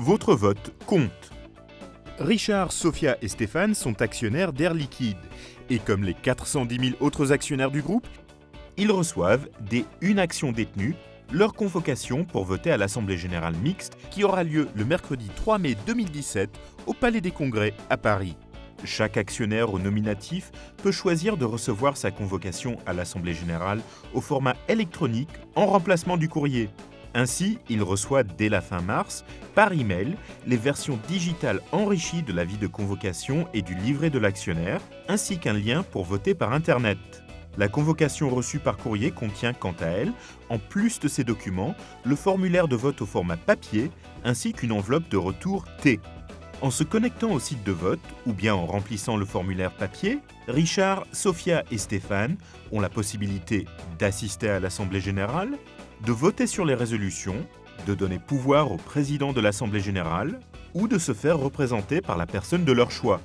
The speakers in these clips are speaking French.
Votre vote compte. Richard, Sophia et Stéphane sont actionnaires d'Air Liquide. Et comme les 410 000 autres actionnaires du groupe, ils reçoivent, dès une action détenue, leur convocation pour voter à l'Assemblée générale mixte qui aura lieu le mercredi 3 mai 2017 au Palais des Congrès à Paris. Chaque actionnaire au nominatif peut choisir de recevoir sa convocation à l'Assemblée générale au format électronique en remplacement du courrier. Ainsi, il reçoit dès la fin mars, par email, les versions digitales enrichies de l'avis de convocation et du livret de l'actionnaire, ainsi qu'un lien pour voter par Internet. La convocation reçue par courrier contient quant à elle, en plus de ces documents, le formulaire de vote au format papier, ainsi qu'une enveloppe de retour T. En se connectant au site de vote, ou bien en remplissant le formulaire papier, Richard, Sophia et Stéphane ont la possibilité d'assister à l'Assemblée générale, de voter sur les résolutions, de donner pouvoir au président de l'Assemblée générale ou de se faire représenter par la personne de leur choix.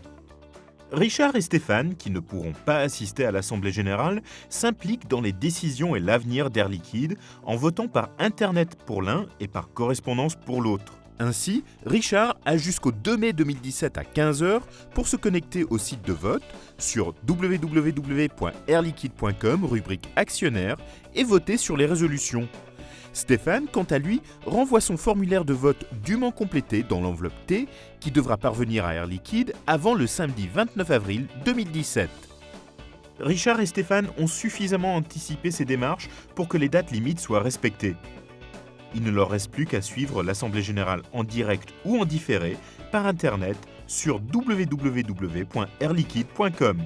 Richard et Stéphane, qui ne pourront pas assister à l'Assemblée générale, s'impliquent dans les décisions et l'avenir d'Air Liquide en votant par Internet pour l'un et par correspondance pour l'autre. Ainsi, Richard a jusqu'au 2 mai 2017 à 15h pour se connecter au site de vote sur www.airliquide.com, rubrique actionnaire, et voter sur les résolutions. Stéphane, quant à lui, renvoie son formulaire de vote dûment complété dans l'enveloppe T qui devra parvenir à Air Liquide avant le samedi 29 avril 2017. Richard et Stéphane ont suffisamment anticipé ces démarches pour que les dates limites soient respectées. Il ne leur reste plus qu'à suivre l'Assemblée générale en direct ou en différé par Internet sur www.airliquide.com.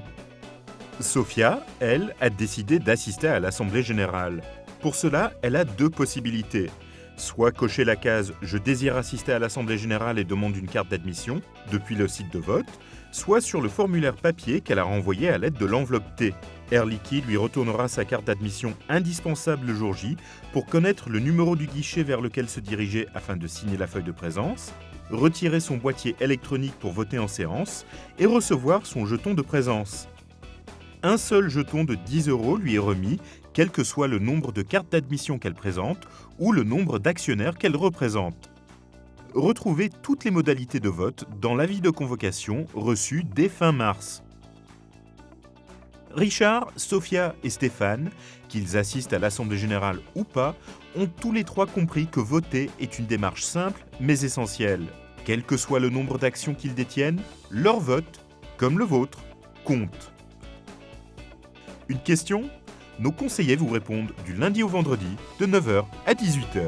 Sophia, elle, a décidé d'assister à l'Assemblée générale. Pour cela, elle a deux possibilités. Soit cocher la case « Je désire assister à l'Assemblée générale et demande une carte d'admission » depuis le site de vote, soit sur le formulaire papier qu'elle a renvoyé à l'aide de l'enveloppe T. Air Liquide lui retournera sa carte d'admission indispensable le jour J pour connaître le numéro du guichet vers lequel se diriger afin de signer la feuille de présence, retirer son boîtier électronique pour voter en séance et recevoir son jeton de présence. Un seul jeton de 10 € lui est remis, quel que soit le nombre de cartes d'admission qu'elle présente ou le nombre d'actionnaires qu'elle représente. Retrouvez toutes les modalités de vote dans l'avis de convocation reçu dès fin mars. Richard, Sophia et Stéphane, qu'ils assistent à l'Assemblée générale ou pas, ont tous les trois compris que voter est une démarche simple mais essentielle. Quel que soit le nombre d'actions qu'ils détiennent, leur vote, comme le vôtre, compte. Une question ? Nos conseillers vous répondent du lundi au vendredi de 9h à 18h.